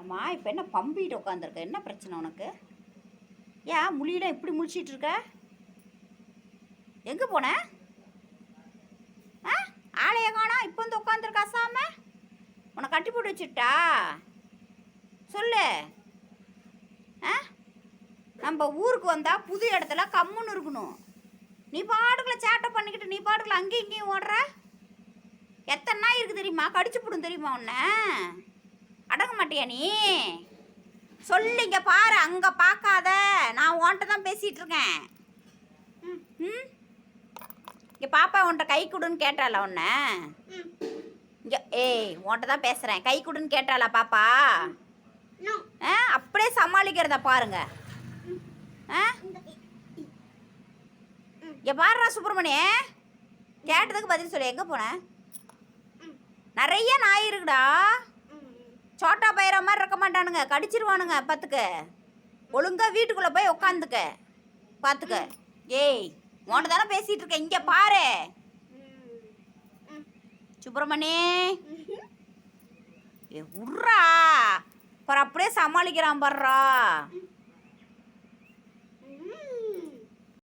அம்மா இப்போ என்ன பம்பிட்டு உட்காந்துருக்க? என்ன பிரச்சனை உனக்கு? ஏன் முழியெல்லாம் இப்படி முழிச்சிட்டு இருக்க? எங்கே போன? ஆ, ஆளைய காணோம். இப்போ வந்து உட்காந்துருக்க அசாம. உன்னை கட்டி போட்டு வச்சுட்டா சொல்லு. ஆ, நம்ம ஊருக்கு வந்தால் புது இடத்துல கம்முன்னு இருக்கணும். நீ பாட்டுக்குள்ள சேட்டை பண்ணிக்கிட்டு நீ பாட்டுக்குள்ள அங்கேயும் இங்கேயும் ஓடுற. எத்தனை நாய் இருக்குது தெரியுமா? கடிச்சு போடும் தெரியுமா? உன்னை அடங்க மாட்டியா நீ? சொல்லு. இங்கே பாரு, அங்கே பார்க்காத. நான் உன்கிட்ட தான் பேசிகிட்டு இருக்கேன். ம், இங்கே பாப்பா உன்கிட்ட கை கொடுன்னு கேட்டாளா உன்னை? இங்கே ஏய், உன்கிட்ட தான் பேசுகிறேன். கை கொடுன்னு கேட்டாளா பாப்பா? ஆ, அப்படியே சமாளிக்கிறத பாருங்க. ஆ, இங்கே பாருடா சுப்பிரமணிய, கேட்டதுக்கு பதில் சொல்லு. எங்கே போனேன்? நிறைய நாய் இருக்குடா. சோட்டா பயிர மாதிரி இருக்க மாட்டானுங்க, கடிச்சிருவானுங்க. பார்த்துக்க, ஒழுங்கா வீட்டுக்குள்ளே போய் உக்காந்துக்க. பார்த்துக்க. ஏய், உன்கிட்ட தானே பேசிகிட்டு இருக்கேன். இங்கே பாரு சுப்பிரமணி. ஏ உட்றா, அப்புறம் அப்படியே சமாளிக்கிறான் பாடுறா.